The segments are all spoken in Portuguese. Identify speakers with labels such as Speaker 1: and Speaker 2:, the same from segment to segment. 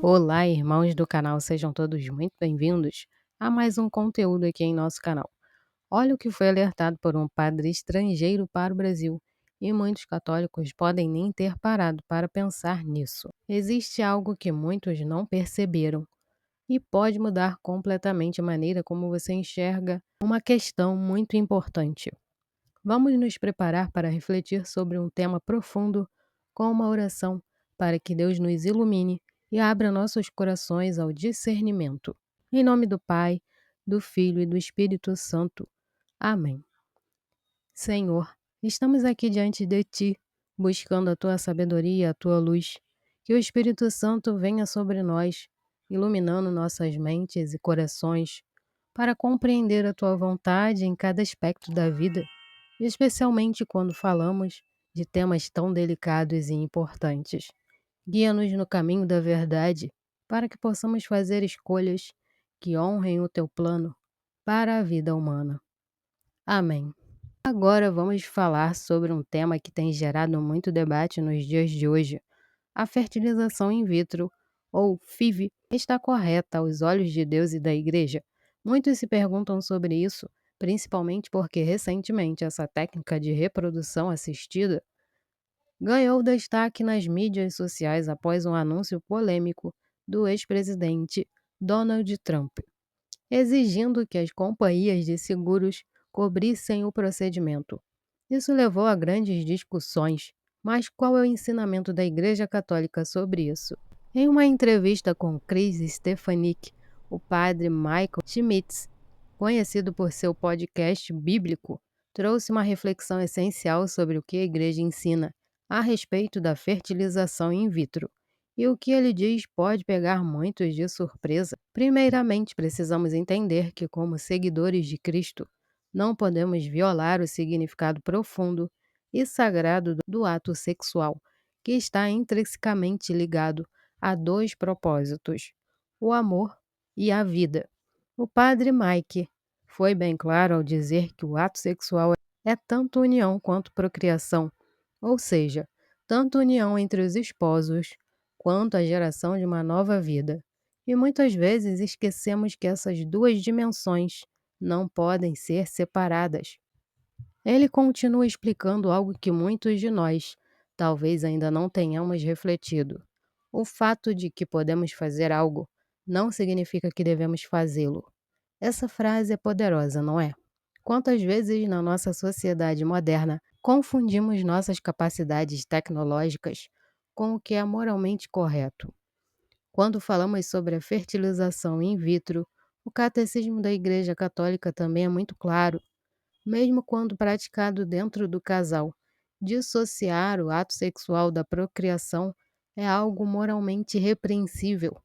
Speaker 1: Olá, irmãos do canal, sejam todos muito bem-vindos a mais um conteúdo aqui em nosso canal. Olha o que foi alertado por um padre estrangeiro para o Brasil, e muitos católicos podem nem ter parado para pensar nisso. Existe algo que muitos não perceberam e pode mudar completamente a maneira como você enxerga uma questão muito importante. Vamos nos preparar para refletir sobre um tema profundo com uma oração para que Deus nos ilumine e abra nossos corações ao discernimento. Em nome do Pai, do Filho e do Espírito Santo. Amém. Senhor, estamos aqui diante de Ti, buscando a Tua sabedoria e a Tua luz. Que o Espírito Santo venha sobre nós, iluminando nossas mentes e corações, para compreender a Tua vontade em cada aspecto da vida, especialmente quando falamos de temas tão delicados e importantes. Guia-nos no caminho da verdade, para que possamos fazer escolhas que honrem o Teu plano para a vida humana. Amém. Agora vamos falar sobre um tema que tem gerado muito debate nos dias de hoje. A fertilização in vitro, ou FIV, está correta aos olhos de Deus e da Igreja? Muitos se perguntam sobre isso, principalmente porque recentemente essa técnica de reprodução assistida ganhou destaque nas mídias sociais após um anúncio polêmico do ex-presidente Donald Trump, exigindo que as companhias de seguros cobrissem o procedimento. Isso levou a grandes discussões, mas qual é o ensinamento da Igreja Católica sobre isso? Em uma entrevista com Chris Stefanick, o padre Michael Schmitz, conhecido por seu podcast bíblico, trouxe uma reflexão essencial sobre o que a Igreja ensina a respeito da fertilização in vitro. E o que ele diz pode pegar muitos de surpresa. Primeiramente, precisamos entender que, como seguidores de Cristo, não podemos violar o significado profundo e sagrado do ato sexual, que está intrinsecamente ligado a dois propósitos: o amor e a vida. O padre Mike foi bem claro ao dizer que o ato sexual é tanto união quanto procriação, ou seja, tanto união entre os esposos quanto a geração de uma nova vida. E muitas vezes esquecemos que essas duas dimensões não podem ser separadas. Ele continua explicando algo que muitos de nós talvez ainda não tenhamos refletido. O fato de que podemos fazer algo não significa que devemos fazê-lo. Essa frase é poderosa, não é? Quantas vezes na nossa sociedade moderna confundimos nossas capacidades tecnológicas com o que é moralmente correto? Quando falamos sobre a fertilização in vitro, o catecismo da Igreja Católica também é muito claro. Mesmo quando praticado dentro do casal, dissociar o ato sexual da procriação é algo moralmente repreensível.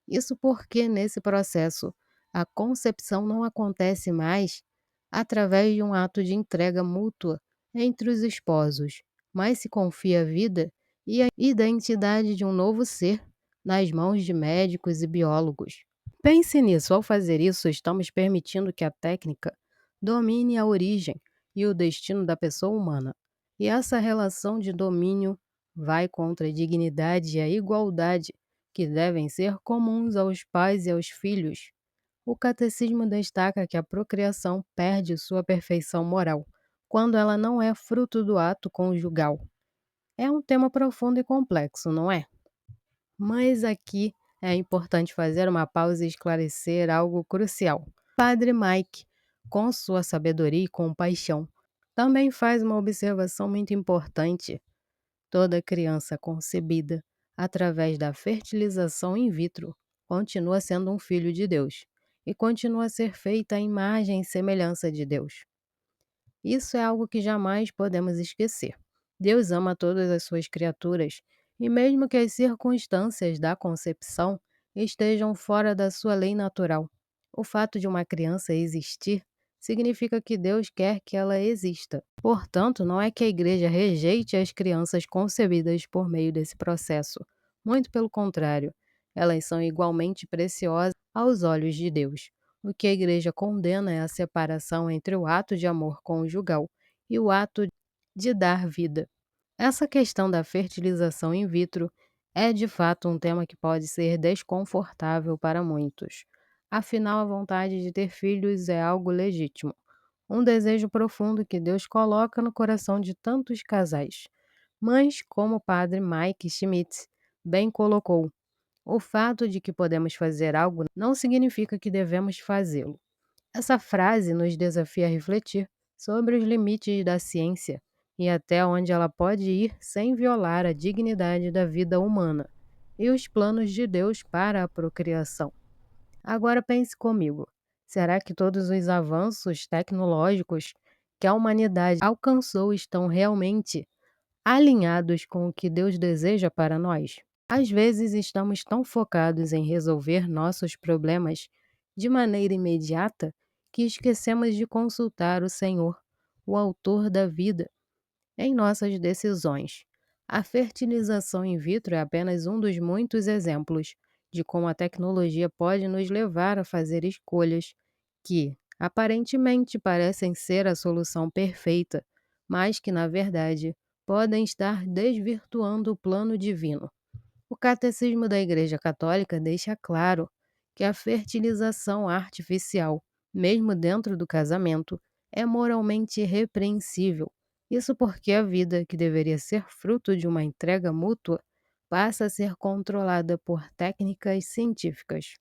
Speaker 1: Isso porque, nesse processo, a concepção não acontece mais através de um ato de entrega mútua entre os esposos, mas se confia a vida e a identidade de um novo ser nas mãos de médicos e biólogos. Pense nisso, ao fazer isso, estamos permitindo que a técnica domine a origem e o destino da pessoa humana. E essa relação de domínio vai contra a dignidade e a igualdade que devem ser comuns aos pais e aos filhos. O catecismo destaca que a procriação perde sua perfeição moral quando ela não é fruto do ato conjugal. É um tema profundo e complexo, não é? Mas aqui é importante fazer uma pausa e esclarecer algo crucial. Padre Mike, com sua sabedoria e compaixão, também faz uma observação muito importante. Toda criança concebida através da fertilização in vitro continua sendo um filho de Deus e continua a ser feita à imagem e semelhança de Deus. Isso é algo que jamais podemos esquecer. Deus ama todas as suas criaturas, e mesmo que as circunstâncias da concepção estejam fora da sua lei natural, o fato de uma criança existir significa que Deus quer que ela exista. Portanto, não é que a igreja rejeite as crianças concebidas por meio desse processo. Muito pelo contrário, elas são igualmente preciosas aos olhos de Deus. O que a igreja condena é a separação entre o ato de amor conjugal e o ato de dar vida. Essa questão da fertilização in vitro É de fato um tema que pode ser desconfortável para muitos. Afinal, a vontade de ter filhos é algo legítimo, um desejo profundo que Deus coloca no coração de tantos casais. Mas, como o padre Mike Schmidt bem colocou, o fato de que podemos fazer algo não significa que devemos fazê-lo. Essa frase nos desafia a refletir sobre os limites da ciência e até onde ela pode ir sem violar a dignidade da vida humana e os planos de Deus para a procriação. Agora pense comigo: será que todos os avanços tecnológicos que a humanidade alcançou estão realmente alinhados com o que Deus deseja para nós? Às vezes estamos tão focados em resolver nossos problemas de maneira imediata que esquecemos de consultar o Senhor, o Autor da vida, em nossas decisões. A fertilização in vitro é apenas um dos muitos exemplos de como a tecnologia pode nos levar a fazer escolhas que, aparentemente, parecem ser a solução perfeita, mas que, na verdade, podem estar desvirtuando o plano divino. O Catecismo da Igreja Católica deixa claro que a fertilização artificial, mesmo dentro do casamento, é moralmente repreensível. Isso porque a vida, que deveria ser fruto de uma entrega mútua, passa a ser controlada por técnicas científicas.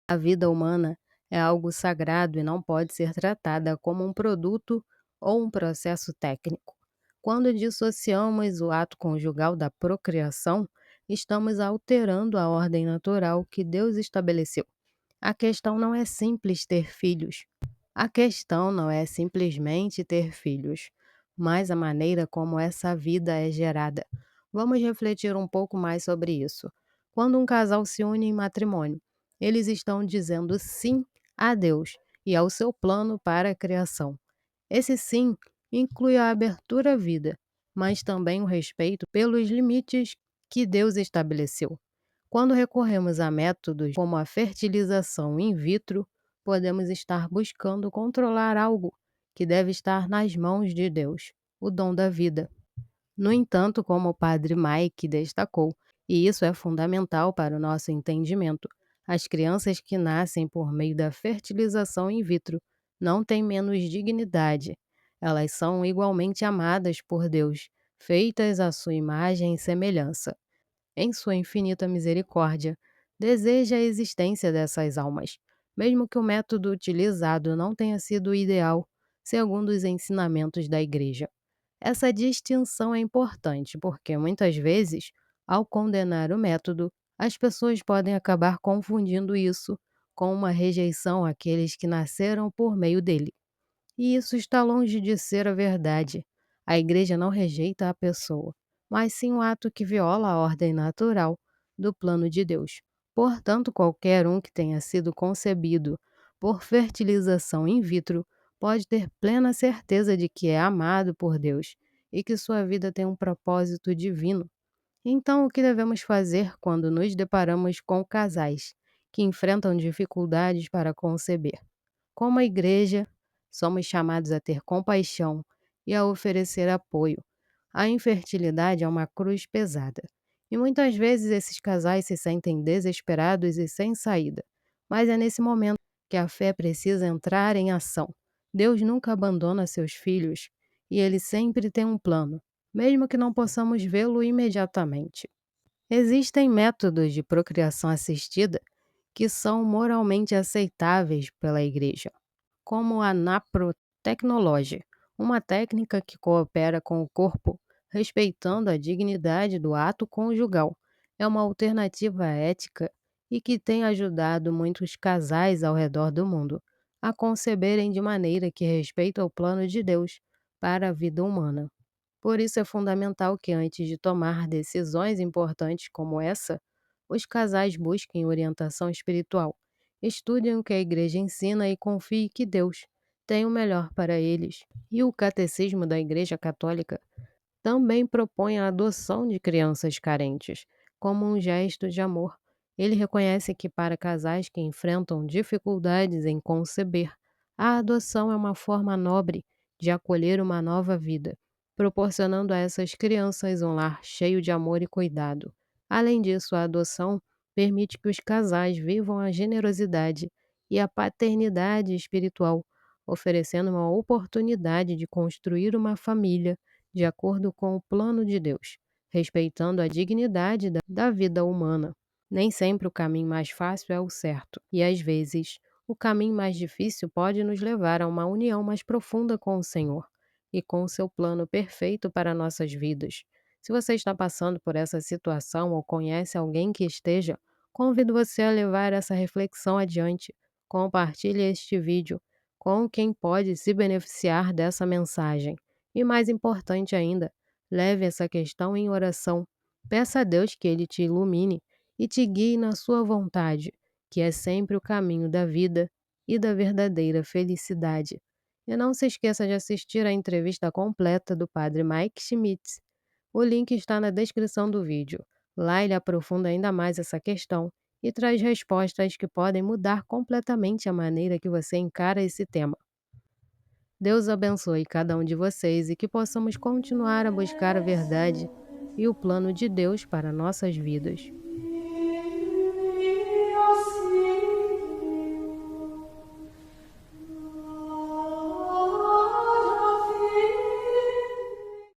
Speaker 1: A vida humana é algo sagrado e não pode ser tratada como um produto ou um processo técnico. Quando dissociamos o ato conjugal da procriação, estamos alterando a ordem natural que Deus estabeleceu. A questão não é simples ter filhos. A questão não é simplesmente ter filhos, mas a maneira como essa vida é gerada. Vamos refletir um pouco mais sobre isso. Quando um casal se une em matrimônio, eles estão dizendo sim a Deus e ao seu plano para a criação. Esse sim inclui a abertura à vida, mas também o respeito pelos limites que Deus estabeleceu. Quando recorremos a métodos como a fertilização in vitro, podemos estar buscando controlar algo que deve estar nas mãos de Deus, o dom da vida. No entanto, como o padre Mike destacou, e isso é fundamental para o nosso entendimento, as crianças que nascem por meio da fertilização in vitro não têm menos dignidade. Elas são igualmente amadas por Deus, feitas à sua imagem e semelhança. Em sua infinita misericórdia, deseja a existência dessas almas, mesmo que o método utilizado não tenha sido o ideal, segundo os ensinamentos da Igreja. Essa distinção é importante porque, muitas vezes, ao condenar o método, as pessoas podem acabar confundindo isso com uma rejeição àqueles que nasceram por meio dele. E isso está longe de ser a verdade. A Igreja não rejeita a pessoa, mas sim o ato que viola a ordem natural do plano de Deus. Portanto, qualquer um que tenha sido concebido por fertilização in vitro pode ter plena certeza de que é amado por Deus e que sua vida tem um propósito divino. Então, o que devemos fazer quando nos deparamos com casais que enfrentam dificuldades para conceber? Como a igreja, somos chamados a ter compaixão e a oferecer apoio. A infertilidade é uma cruz pesada, e muitas vezes esses casais se sentem desesperados e sem saída. Mas é nesse momento que a fé precisa entrar em ação. Deus nunca abandona seus filhos, e ele sempre tem um plano, mesmo que não possamos vê-lo imediatamente. Existem métodos de procriação assistida que são moralmente aceitáveis pela igreja, como a naprotecnologia, uma técnica que coopera com o corpo, respeitando a dignidade do ato conjugal. É uma alternativa ética e que tem ajudado muitos casais ao redor do mundo a conceberem de maneira que respeita o plano de Deus para a vida humana. Por isso é fundamental que, antes de tomar decisões importantes como essa, os casais busquem orientação espiritual, estudem o que a igreja ensina e confiem que Deus tem o melhor para eles. E o Catecismo da Igreja Católica também propõe a adoção de crianças carentes, como um gesto de amor. Ele reconhece que, para casais que enfrentam dificuldades em conceber, a adoção é uma forma nobre de acolher uma nova vida, proporcionando a essas crianças um lar cheio de amor e cuidado. Além disso, a adoção permite que os casais vivam a generosidade e a paternidade espiritual, oferecendo uma oportunidade de construir uma família de acordo com o plano de Deus, respeitando a dignidade da vida humana. Nem sempre o caminho mais fácil é o certo, e às vezes o caminho mais difícil pode nos levar a uma união mais profunda com o Senhor e com o seu plano perfeito para nossas vidas. Se você está passando por essa situação ou conhece alguém que esteja, convido você a levar essa reflexão adiante. Compartilhe este vídeo com quem pode se beneficiar dessa mensagem. E mais importante ainda, leve essa questão em oração. Peça a Deus que Ele te ilumine e te guie na sua vontade, que é sempre o caminho da vida e da verdadeira felicidade. E não se esqueça de assistir a entrevista completa do Padre Mike Schmitz. O link está na descrição do vídeo. Lá ele aprofunda ainda mais essa questão e traz respostas que podem mudar completamente a maneira que você encara esse tema. Deus abençoe cada um de vocês e que possamos continuar a buscar a verdade e o plano de Deus para nossas vidas.